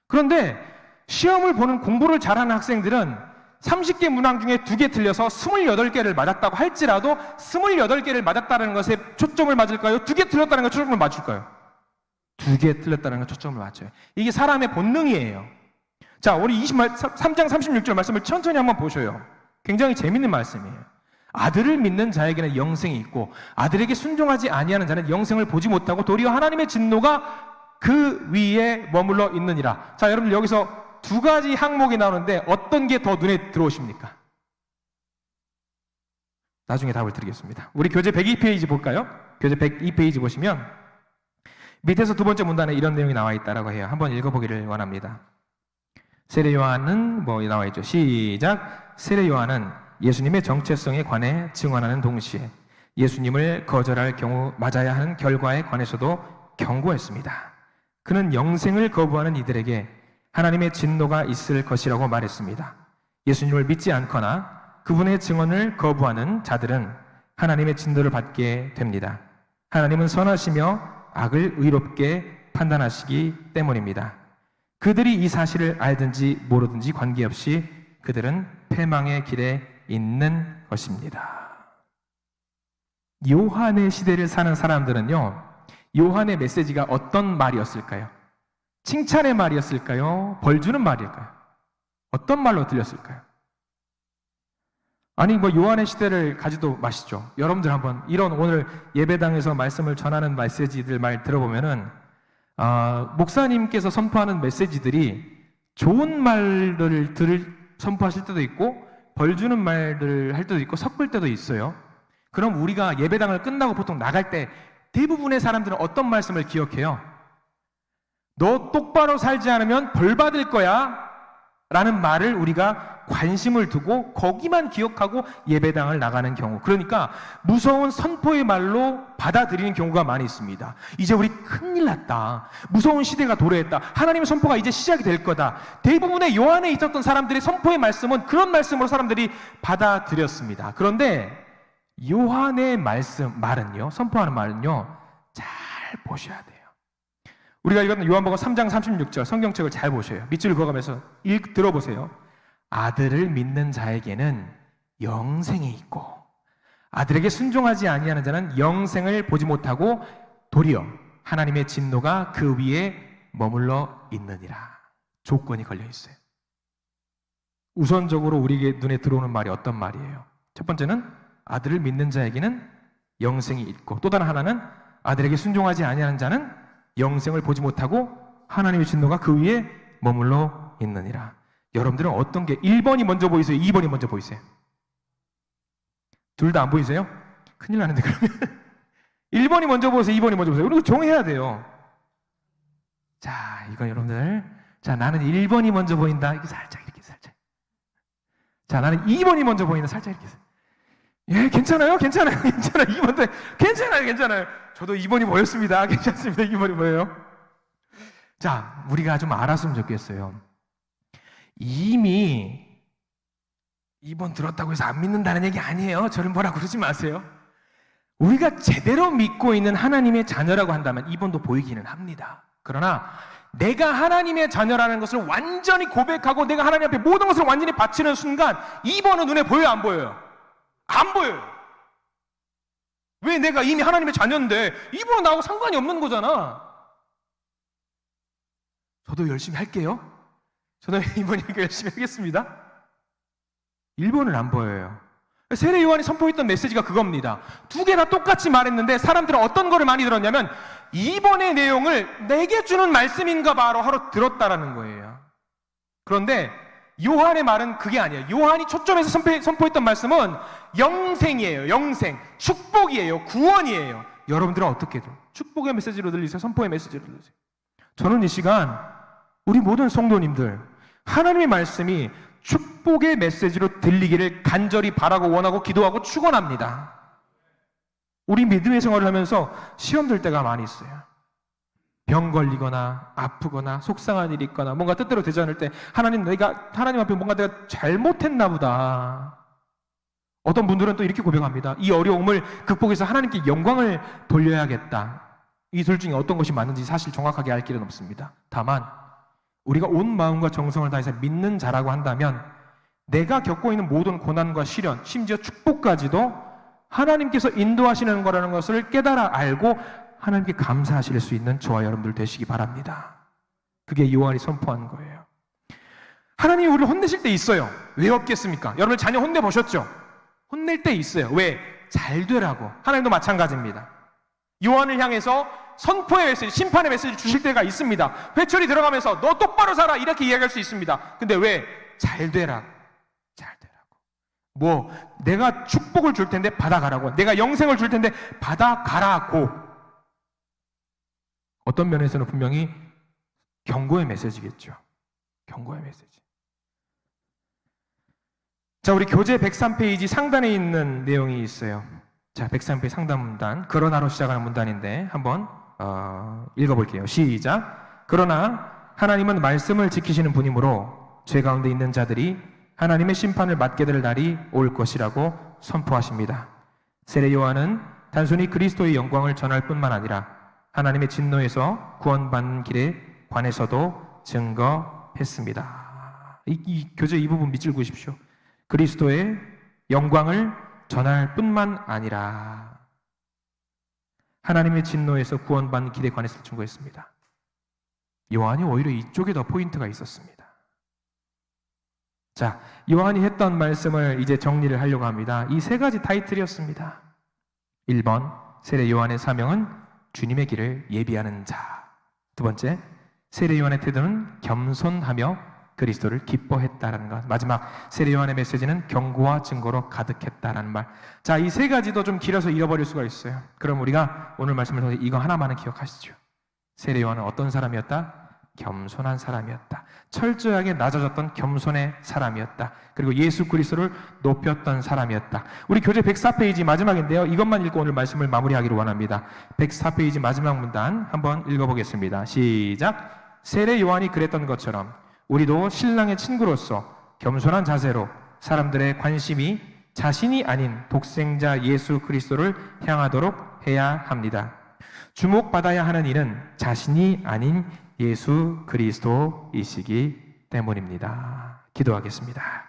그런데 시험을 보는 공부를 잘하는 학생들은 30개 문항 중에 2개 틀려서 28개를 맞았다고 할지라도 28개를 맞았다는 것에 초점을 맞을까요? 2개 틀렸다는 것에 초점을 맞출까요? 2개 틀렸다는 것에 초점을 맞춰요. 이게 사람의 본능이에요. 자, 우리 3장 36절 말씀을 천천히 한번 보셔요. 굉장히 재밌는 말씀이에요. 아들을 믿는 자에게는 영생이 있고 아들에게 순종하지 아니하는 자는 영생을 보지 못하고 도리어 하나님의 진노가 그 위에 머물러 있느니라. 자, 여러분들 여기서 2가지 항목이 나오는데 어떤 게 더 눈에 들어오십니까? 나중에 답을 드리겠습니다. 우리 교재 102페이지 볼까요? 교재 102페이지 보시면 밑에서 2번째 문단에 이런 내용이 나와 있다라고 해요. 한번 읽어보기를 원합니다. 세례 요한은 나와 있죠. 시작. 세례 요한은 예수님의 정체성에 관해 증언하는 동시에 예수님을 거절할 경우 맞아야 하는 결과에 관해서도 경고했습니다. 그는 영생을 거부하는 이들에게 하나님의 진노가 있을 것이라고 말했습니다. 예수님을 믿지 않거나 그분의 증언을 거부하는 자들은 하나님의 진노를 받게 됩니다. 하나님은 선하시며 악을 의롭게 판단하시기 때문입니다. 그들이 이 사실을 알든지 모르든지 관계없이 그들은 패망의 길에 있는 것입니다. 요한의 시대를 사는 사람들은요, 요한의 메시지가 어떤 말이었을까요? 칭찬의 말이었을까요? 벌주는 말일까요? 어떤 말로 들렸을까요? 아니 요한의 시대를 가지도 마시죠. 여러분들 한번 이런 오늘 예배당에서 말씀을 전하는 메시지들 말 들어보면은 목사님께서 선포하는 메시지들이 좋은 말들을 선포하실 때도 있고 벌주는 말들을 할 때도 있고 섞을 때도 있어요. 그럼 우리가 예배당을 끝나고 보통 나갈 때 대부분의 사람들은 어떤 말씀을 기억해요? 너 똑바로 살지 않으면 벌 받을 거야 라는 말을 우리가 관심을 두고 거기만 기억하고 예배당을 나가는 경우, 그러니까 무서운 선포의 말로 받아들이는 경우가 많이 있습니다. 이제 우리 큰일 났다, 무서운 시대가 도래했다, 하나님의 선포가 이제 시작이 될 거다. 대부분의 요한에 있었던 사람들의 선포의 말씀은 그런 말씀으로 사람들이 받아들였습니다. 그런데 요한의 말은요, 선포하는 말은요, 잘 보셔야 돼요. 우리가 읽었던 요한복음 3장 36절 성경책을 잘 보셔요. 밑줄 그어가면서 들어보세요. 아들을 믿는 자에게는 영생이 있고 아들에게 순종하지 아니하는 자는 영생을 보지 못하고 도리어 하나님의 진노가 그 위에 머물러 있느니라. 조건이 걸려 있어요. 우선적으로 우리에게 눈에 들어오는 말이 어떤 말이에요? 첫 번째는 아들을 믿는 자에게는 영생이 있고, 또 다른 하나는 아들에게 순종하지 아니하는 자는 영생을 보지 못하고 하나님의 진노가 그 위에 머물러 있느니라. 여러분들은 어떤 게 1번이 먼저 보이세요? 2번이 먼저 보이세요? 둘 다 안 보이세요? 큰일 나는데 그러면 1번이 먼저 보세요? 2번이 먼저 보세요? 그리고 정해야 돼요. 자, 이건 여러분들, 자, 나는 1번이 먼저 보인다. 이렇게 살짝 이렇게 살짝. 자, 나는 2번이 먼저 보인다. 살짝 이렇게. 예, 괜찮아요? 괜찮아요? 괜찮아요? 2번도 괜찮아요? 저도 2번이 보였습니다. 괜찮습니다. 2번이 보여요. 자, 우리가 좀 알았으면 좋겠어요. 이미 2번 들었다고 해서 안 믿는다는 얘기 아니에요. 저를 뭐라 그러지 마세요. 우리가 제대로 믿고 있는 하나님의 자녀라고 한다면 2번도 보이기는 합니다. 그러나 내가 하나님의 자녀라는 것을 완전히 고백하고 내가 하나님 앞에 모든 것을 완전히 바치는 순간 2번은 눈에 보여요? 안 보여요? 안 보여요. 왜? 내가 이미 하나님의 자녀인데 2번은 나하고 상관이 없는 거잖아. 저도 열심히 할게요. 저도 2번이니까 열심히 하겠습니다. 1번은 안 보여요. 세례 요한이 선포했던 메시지가 그겁니다. 2개 다 똑같이 말했는데 사람들은 어떤 거를 많이 들었냐면 2번의 내용을 내게 주는 말씀인가 바로 하러 들었다라는 거예요. 그런데 요한의 말은 그게 아니에요. 요한이 초점에서 선포했던 말씀은 영생이에요. 영생, 축복이에요. 구원이에요. 여러분들은 어떻게 들어요? 축복의 메시지로 들리세요? 선포의 메시지로 들리세요? 저는 이 시간 우리 모든 성도님들, 하나님의 말씀이 축복의 메시지로 들리기를 간절히 바라고 원하고 기도하고 축원합니다. 우리 믿음의 생활을 하면서 시험 들 때가 많이 있어요. 병 걸리거나 아프거나 속상한 일이 있거나 뭔가 뜻대로 되지 않을 때 하나님 앞에 뭔가 내가 잘못했나 보다. 어떤 분들은 또 이렇게 고백합니다. 이 어려움을 극복해서 하나님께 영광을 돌려야겠다. 이 둘 중에 어떤 것이 맞는지 사실 정확하게 알 길은 없습니다. 다만 우리가 온 마음과 정성을 다해서 믿는 자라고 한다면 내가 겪고 있는 모든 고난과 시련, 심지어 축복까지도 하나님께서 인도하시는 거라는 것을 깨달아 알고 하나님께 감사하실 수 있는 저와 여러분들 되시기 바랍니다. 그게 요한이 선포한 거예요. 하나님이 우리를 혼내실 때 있어요. 왜 없겠습니까? 여러분 자녀 혼내보셨죠? 혼낼 때 있어요. 왜? 잘 되라고. 하나님도 마찬가지입니다. 요한을 향해서 선포의 메시지, 심판의 메시지를 주실 때가 있습니다. 회초리 들어가면서 너 똑바로 살아 이렇게 이야기할 수 있습니다. 근데 왜? 잘 되라고. 잘 되라고. 내가 축복을 줄 텐데 받아가라고. 내가 영생을 줄 텐데 받아가라고. 어떤 면에서는 분명히 경고의 메시지겠죠. 경고의 메시지. 자, 우리 교재 103페이지 상단에 있는 내용이 있어요. 자, 103페이지 상단 문단, 그러나로 시작하는 문단인데 한번 읽어볼게요. 시작. 그러나 하나님은 말씀을 지키시는 분이므로 죄 가운데 있는 자들이 하나님의 심판을 받게 될 날이 올 것이라고 선포하십니다. 세례 요한은 단순히 그리스도의 영광을 전할 뿐만 아니라 하나님의 진노에서 구원받는 길에 관해서도 증거했습니다. 이 교재 이 부분 밑줄 그으십시오. 그리스도의 영광을 전할 뿐만 아니라 하나님의 진노에서 구원받는 길에 관해서 증거했습니다. 요한이 오히려 이쪽에 더 포인트가 있었습니다. 자, 요한이 했던 말씀을 이제 정리를 하려고 합니다. 이 세 가지 타이틀이었습니다. 1번, 세례 요한의 사명은 주님의 길을 예비하는 자. 두 번째, 세례 요한의 태도는 겸손하며 그리스도를 기뻐했다라는 것. 마지막, 세례 요한의 메시지는 경고와 증거로 가득했다라는 말. 자, 이 세 가지도 좀 길어서 잃어버릴 수가 있어요. 그럼 우리가 오늘 말씀을 통해 이거 하나만은 기억하시죠. 세례 요한은 어떤 사람이었다? 겸손한 사람이었다. 철저하게 낮아졌던 겸손의 사람이었다. 그리고 예수 그리스도를 높였던 사람이었다. 우리 교재 104페이지 마지막인데요. 이것만 읽고 오늘 말씀을 마무리하기를 원합니다. 104페이지 마지막 문단 한번 읽어보겠습니다. 시작. 세례 요한이 그랬던 것처럼 우리도 신랑의 친구로서 겸손한 자세로 사람들의 관심이 자신이 아닌 독생자 예수 그리스도를 향하도록 해야 합니다. 주목받아야 하는 이는 자신이 아닌 예수 그리스도이시기 때문입니다. 기도하겠습니다.